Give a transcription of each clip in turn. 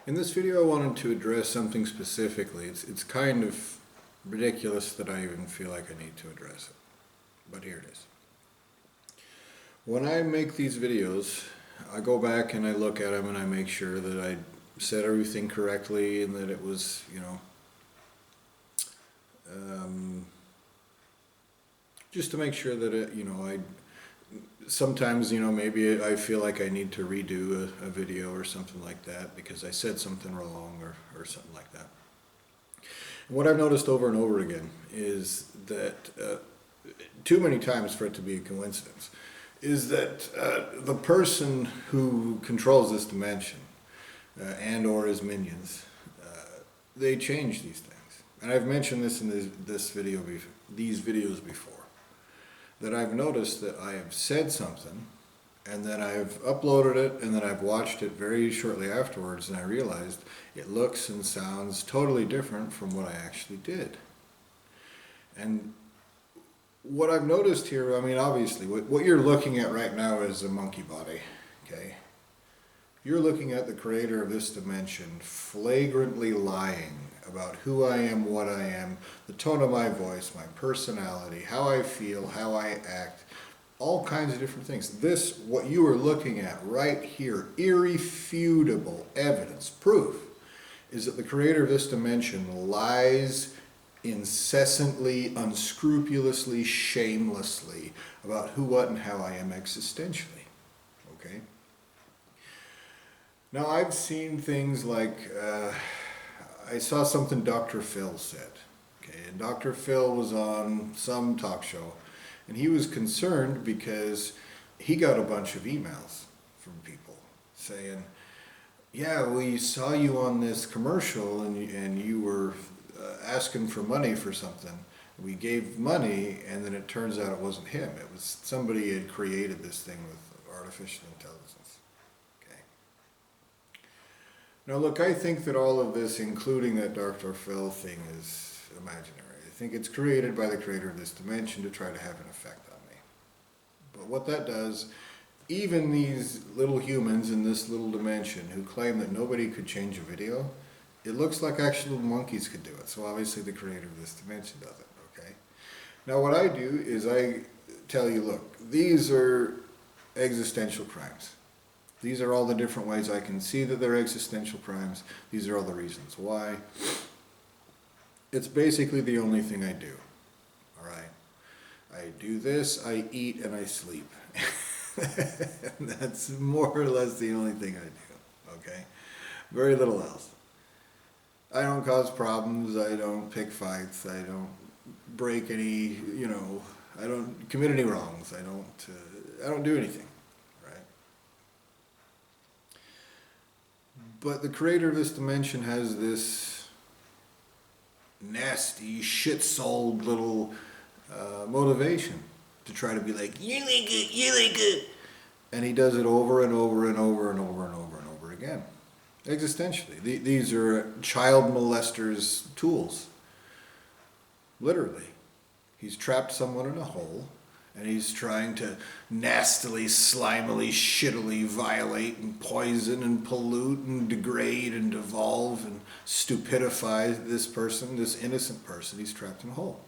In this video I wanted to address something specifically. It's kind of ridiculous that I even feel like I need to address it, but here it is. When I make these videos, I go back and I look at them and I make sure that I said everything correctly and that it was, just to make sure that it, sometimes, maybe I feel like I need to redo a video or something like that because I said something wrong or something like that. And what I've noticed over and over again is that, too many times for it to be a coincidence, is that the person who controls this dimension and or his minions, they change these things. And I've mentioned this in these videos before. That I've noticed that I have said something and then I've uploaded it and then I've watched it very shortly afterwards and I realized it looks and sounds totally different from what I actually did. And what I've noticed here, obviously what you're looking at right now is a monkey body, okay? You're looking at the creator of this dimension flagrantly lying about who I am, what I am, the tone of my voice, my personality, how I feel, how I act, all kinds of different things. This, what you are looking at right here, irrefutable evidence, proof, is that the creator of this dimension lies incessantly, unscrupulously, shamelessly about who, what, and how I am existentially, okay? Now, I've seen things like, I saw something Dr. Phil said, okay, and Dr. Phil was on some talk show, and he was concerned because he got a bunch of emails from people saying, yeah, we saw you on this commercial and you were asking for money for something. We gave money and then it turns out it wasn't him. It was somebody had created this thing with artificial intelligence. Now look, I think that all of this, including that Dr. Phil thing, is imaginary. I think it's created by the creator of this dimension to try to have an effect on me. But what that does, even these little humans in this little dimension who claim that nobody could change a video, it looks like actual monkeys could do it. So obviously the creator of this dimension does it, okay? Now what I do is I tell you, look, these are existential crimes. These are all the different ways I can see that they're existential crimes. These are all the reasons why. It's basically the only thing I do, all right? I do this, I eat, and I sleep. And that's more or less the only thing I do, okay? Very little else. I don't cause problems, I don't pick fights, I don't break any, I don't commit any wrongs, I don't do anything. But the creator of this dimension has this nasty, shit-souled little motivation to try to be like, you like it, you like it. And he does it over and over and over and over and over and over again. Existentially. These are child molesters' tools. Literally. He's trapped someone in a hole. And he's trying to nastily, slimily, shittily violate and poison and pollute and degrade and devolve and stupidify this person, this innocent person he's trapped in a hole.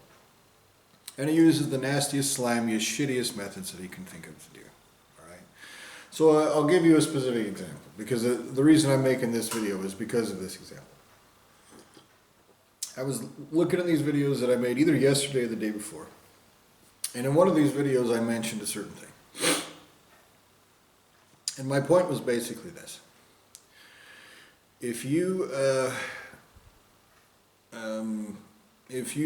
And he uses the nastiest, slimiest, shittiest methods that he can think of to do. All right? So I'll give you a specific example because the reason I'm making this video is because of this example. I was looking at these videos that I made either yesterday or the day before. And in one of these videos, I mentioned a certain thing. And my point was basically this. If you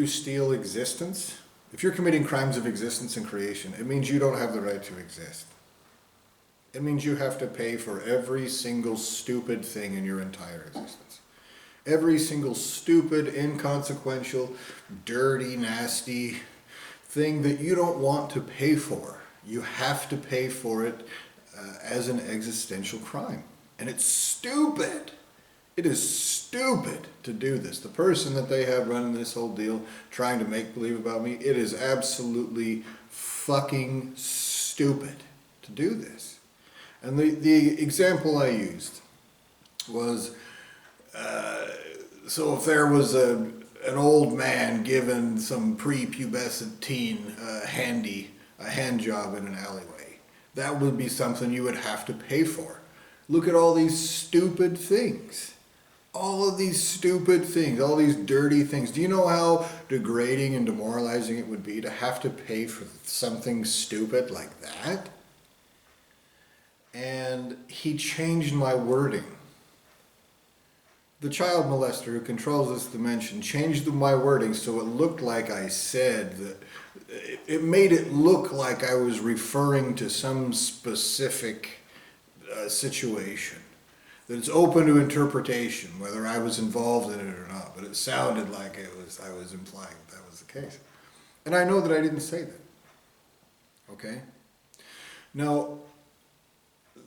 steal existence, if you're committing crimes of existence and creation, it means you don't have the right to exist. It means you have to pay for every single stupid thing in your entire existence. Every single stupid, inconsequential, dirty, nasty thing that you don't want to pay for. You have to pay for it as an existential crime. And it's stupid. It is stupid to do this. The person that they have running this whole deal, trying to make believe about me, it is absolutely fucking stupid to do this. And the example I used was So if there was an old man giving some prepubescent teen a hand job in an alleyway, that would be something you would have to pay for. Look at all these stupid things. All of these stupid things, all these dirty things. Do you know how degrading and demoralizing it would be to have to pay for something stupid like that? And he changed my wording. The child molester who controls this dimension changed my wording so it looked like I said that. It made it look like I was referring to some specific situation. That it's open to interpretation, whether I was involved in it or not. But it sounded like I was implying that was the case. And I know that I didn't say that. Okay? Now,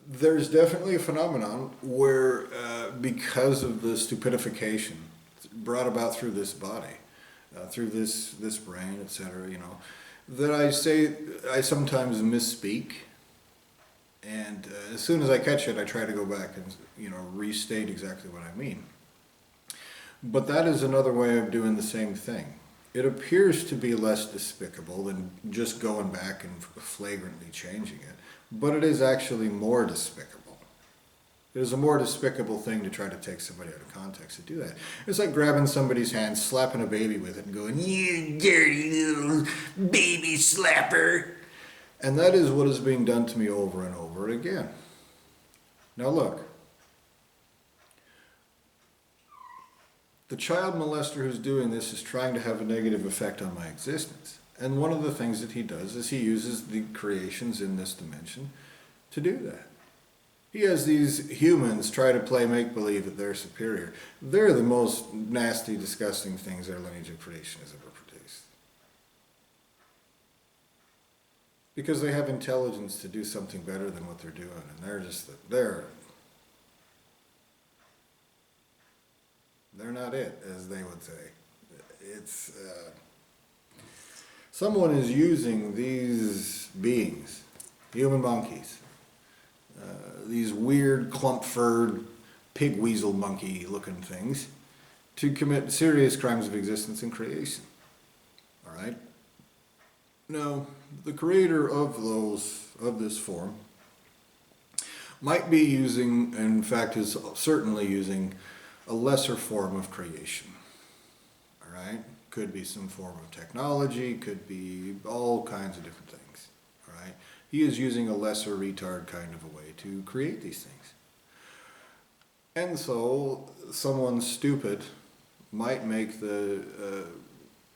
there's definitely a phenomenon where, because of the stupidification brought about through this body, through this brain, etc., that I sometimes misspeak. And as soon as I catch it, I try to go back and, restate exactly what I mean. But that is another way of doing the same thing. It appears to be less despicable than just going back and flagrantly changing it, but it is actually more despicable. It is a more despicable thing to try to take somebody out of context to do that. It's like grabbing somebody's hand, slapping a baby with it, and going, "You dirty little baby slapper." And that is what is being done to me over and over again. Now look, the child molester who's doing this is trying to have a negative effect on my existence. And one of the things that he does is he uses the creations in this dimension to do that. He has these humans try to play make-believe that they're superior. They're the most nasty, disgusting things our lineage of creation has ever produced. Because they have intelligence to do something better than what they're doing, and they're not it, as they would say. It's someone is using these beings, human monkeys, these weird clump-furred pig weasel monkey looking things, to commit serious crimes of existence and creation. All right? Now, the creator of this form might be using, in fact is certainly using, a lesser form of creation. All right? Could be some form of technology, could be all kinds of different things. All right? He is using a lesser retard kind of a way to create these things. And so, someone stupid might make the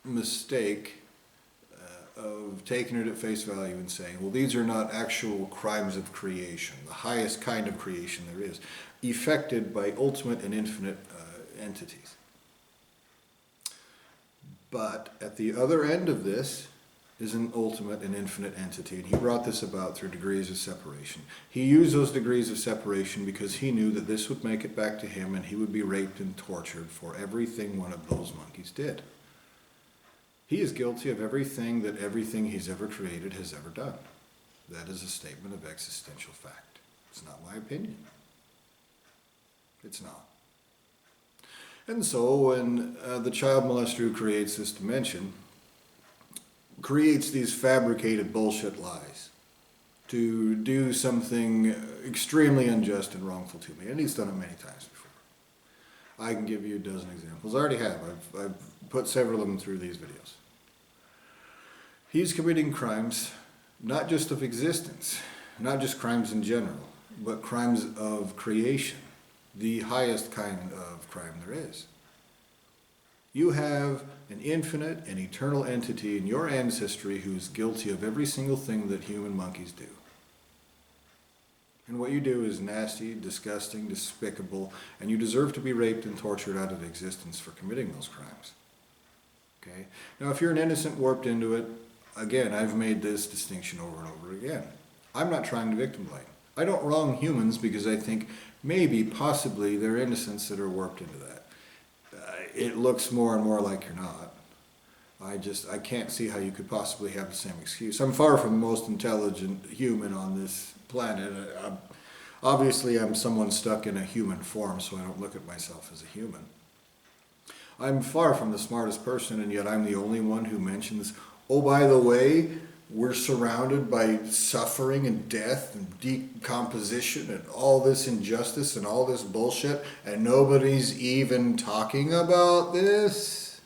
mistake of taking it at face value and saying, well, these are not actual crimes of creation, the highest kind of creation there is, effected by ultimate and infinite entities. But at the other end of this is an ultimate and infinite entity, and he brought this about through degrees of separation. He used those degrees of separation because he knew that this would make it back to him and he would be raped and tortured for everything one of those monkeys did. He is guilty of everything he's ever created has ever done. That is a statement of existential fact. It's not my opinion. It's not. And so when the child molester who creates this dimension creates these fabricated bullshit lies to do something extremely unjust and wrongful to me, and he's done it many times before. I can give you a dozen examples. I already have. I've put several of them through these videos. He's committing crimes, not just of existence, not just crimes in general, but crimes of creation, the highest kind of crime there is. You have an infinite and eternal entity in your ancestry who is guilty of every single thing that human monkeys do. And what you do is nasty, disgusting, despicable, and you deserve to be raped and tortured out of existence for committing those crimes. Okay? Now, if you're an innocent warped into it, again, I've made this distinction over and over again. I'm not trying to victim blame. I don't wrong humans because I think maybe, possibly, they're innocents that are warped into that. It looks more and more like you're not. I can't see how you could possibly have the same excuse. I'm far from the most intelligent human on this planet. Obviously, I'm someone stuck in a human form, so I don't look at myself as a human. I'm far from the smartest person, and yet I'm the only one who mentions, oh, by the way, we're surrounded by suffering and death and decomposition and all this injustice and all this bullshit, and nobody's even talking about this.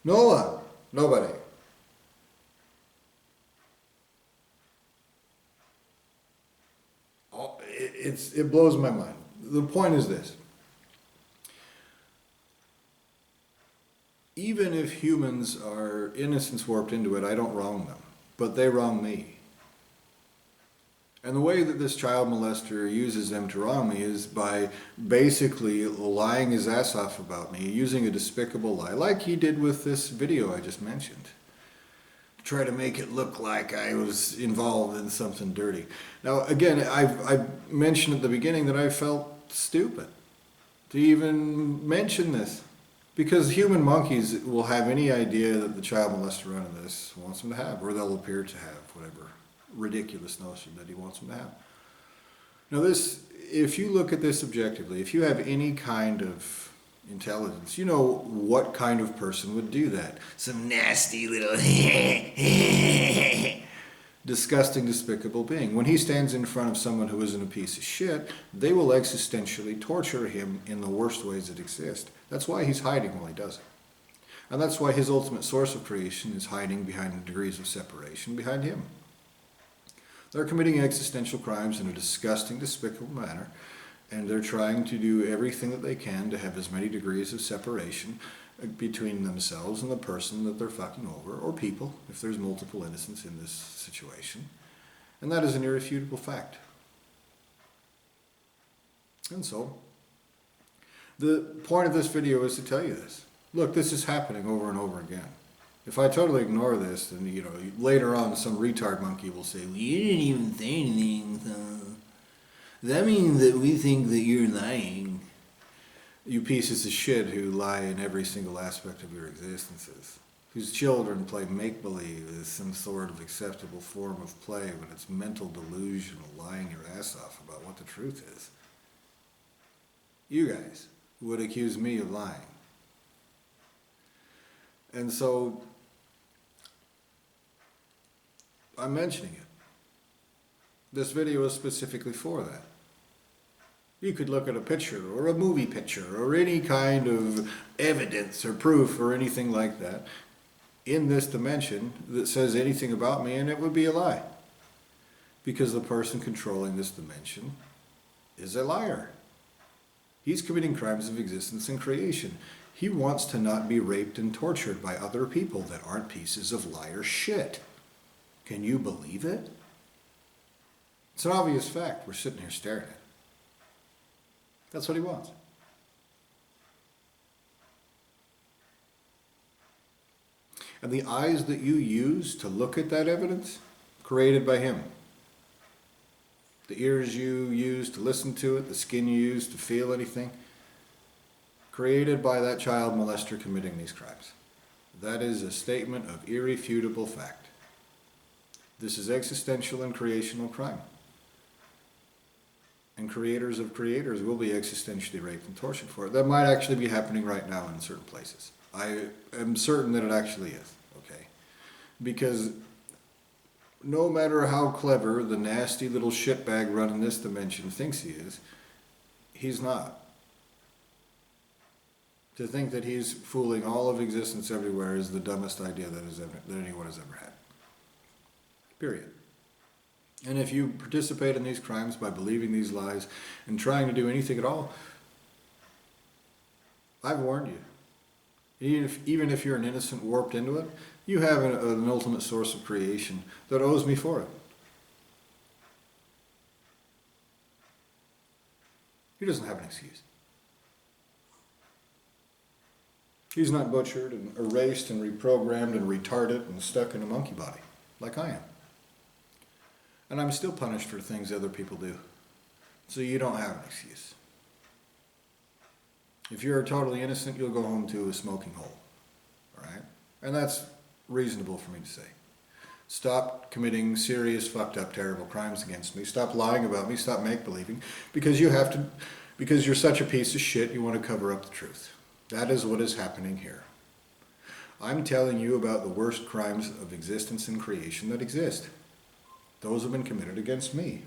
No one. Nobody. It blows my mind. The point is this. Even if humans are innocence warped into it, I don't wrong them. But they wrong me. And the way that this child molester uses them to wrong me is by basically lying his ass off about me, using a despicable lie, like he did with this video I just mentioned. Try to make it look like I was involved in something dirty. Now, again, I mentioned at the beginning that I felt stupid to even mention this. Because human monkeys will have any idea that the child molester running this wants them to have, or they'll appear to have whatever ridiculous notion that he wants them to have. Now this, if you look at this objectively, if you have any kind of intelligence, you know what kind of person would do that. Some nasty little disgusting, despicable being. When he stands in front of someone who isn't a piece of shit, they will existentially torture him in the worst ways that exist. That's why he's hiding while he does it. And that's why his ultimate source of creation is hiding behind the degrees of separation behind him. They're committing existential crimes in a disgusting, despicable manner, and they're trying to do everything that they can to have as many degrees of separation between themselves and the person that they're fucking over, or people, if there's multiple innocents in this situation. And that is an irrefutable fact. And so, the point of this video is to tell you this. Look, this is happening over and over again. If I totally ignore this, then, you know, later on some retard monkey will say, well, you didn't even say anything, so that means that we think that you're lying. You pieces of shit who lie in every single aspect of your existences, whose children play make-believe as some sort of acceptable form of play when it's mental delusional lying your ass off about what the truth is. You guys would accuse me of lying. And so, I'm mentioning it. This video is specifically for that. You could look at a picture or a movie picture or any kind of evidence or proof or anything like that in this dimension that says anything about me, and it would be a lie. Because the person controlling this dimension is a liar. He's committing crimes of existence and creation. He wants to not be raped and tortured by other people that aren't pieces of liar shit. Can you believe it? It's an obvious fact. We're sitting here staring at it. That's what he wants. And the eyes that you use to look at that evidence, created by him. The ears you use to listen to it, the skin you use to feel anything, created by that child molester committing these crimes. That is a statement of irrefutable fact. This is existential and creational crime. And creators of creators will be existentially raped and tortured for it. That might actually be happening right now in certain places. I am certain that it actually is, okay? Because no matter how clever the nasty little shitbag running this dimension thinks he is, he's not. To think that he's fooling all of existence everywhere is the dumbest idea that anyone has ever had. Period. And if you participate in these crimes by believing these lies and trying to do anything at all, I've warned you. Even if you're an innocent warped into it, you have an ultimate source of creation that owes me for it. He doesn't have an excuse. He's not butchered and erased and reprogrammed and retarded and stuck in a monkey body like I am. And I'm still punished for things other people do. So you don't have an excuse. If you're totally innocent, you'll go home to a smoking hole. All right? And that's reasonable for me to say. Stop committing serious, fucked up, terrible crimes against me. Stop lying about me. Stop make-believing. Because you have to, because you're such a piece of shit, you want to cover up the truth. That is what is happening here. I'm telling you about the worst crimes of existence and creation that exist. Those have been committed against me.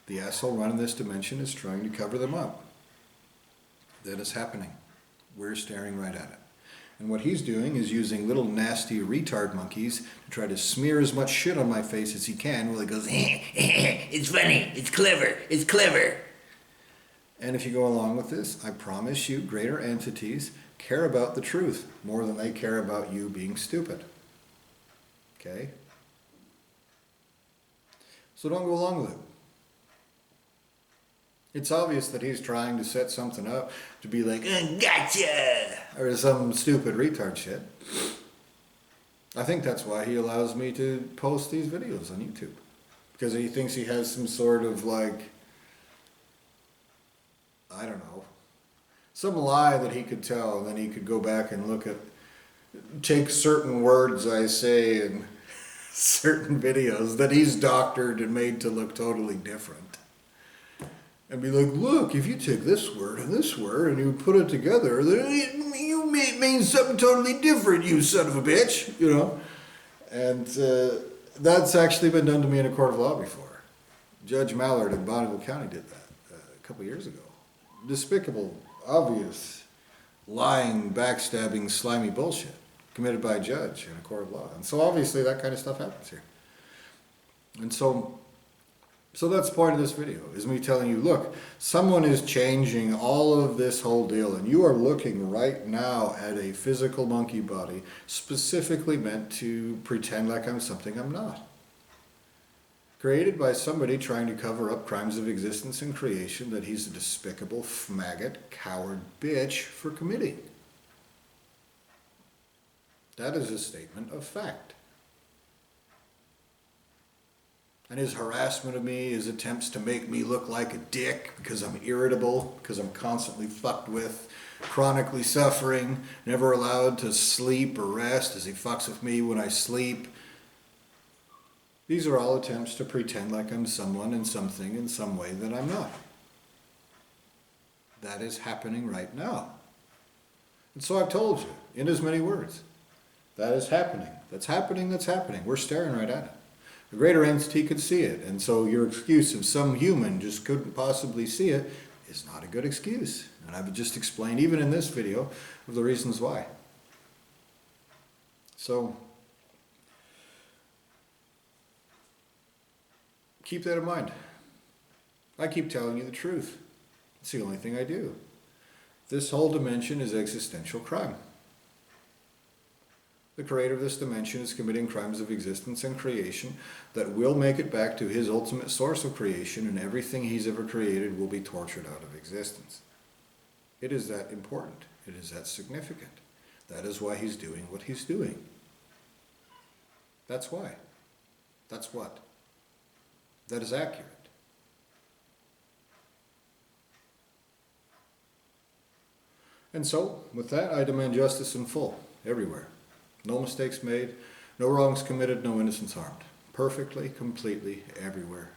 The asshole running this dimension is trying to cover them up. That is happening. We're staring right at it. And what he's doing is using little nasty retard monkeys to try to smear as much shit on my face as he can while he goes, it's funny, it's clever, it's clever. And if you go along with this, I promise you greater entities care about the truth more than they care about you being stupid. Okay? So don't go along with it. It's obvious that he's trying to set something up to be like, gotcha, or some stupid retard shit. I think that's why he allows me to post these videos on YouTube. Because he thinks he has some sort of like, I don't know, some lie that he could tell, and then he could go back and look at, take certain words I say in certain videos that he's doctored and made to look totally different. And be like, look, if you take this word and you put it together, then it means something totally different, you son of a bitch, you know. And that's actually been done to me in a court of law before. Judge Mallard in Bonneville County did that a couple years ago. Despicable, obvious, lying, backstabbing, slimy bullshit committed by a judge in a court of law. And so obviously that kind of stuff happens here. And so that's the point of this video, is me telling you, look, someone is changing all of this whole deal, and you are looking right now at a physical monkey body specifically meant to pretend like I'm something I'm not. Created by somebody trying to cover up crimes of existence and creation that he's a despicable, maggot, coward bitch for committing. That is a statement of fact. And his harassment of me, his attempts to make me look like a dick because I'm irritable, because I'm constantly fucked with, chronically suffering, never allowed to sleep or rest as he fucks with me when I sleep. These are all attempts to pretend like I'm someone and something in some way that I'm not. That is happening right now. And so I've told you, in as many words, that is happening. That's happening, that's happening. We're staring right at it. The greater entity could see it, and so your excuse of some human just couldn't possibly see it is not a good excuse. And I've just explained, even in this video, of the reasons why. So, keep that in mind. I keep telling you the truth. It's the only thing I do. This whole dimension is existential crime. The creator of this dimension is committing crimes of existence and creation that will make it back to his ultimate source of creation, and everything he's ever created will be tortured out of existence. It is that important. It is that significant. That is why he's doing what he's doing. That's why. That's what. That is accurate. And so, with that, I demand justice in full, everywhere. No mistakes made, no wrongs committed, no innocents harmed. Perfectly, completely, everywhere,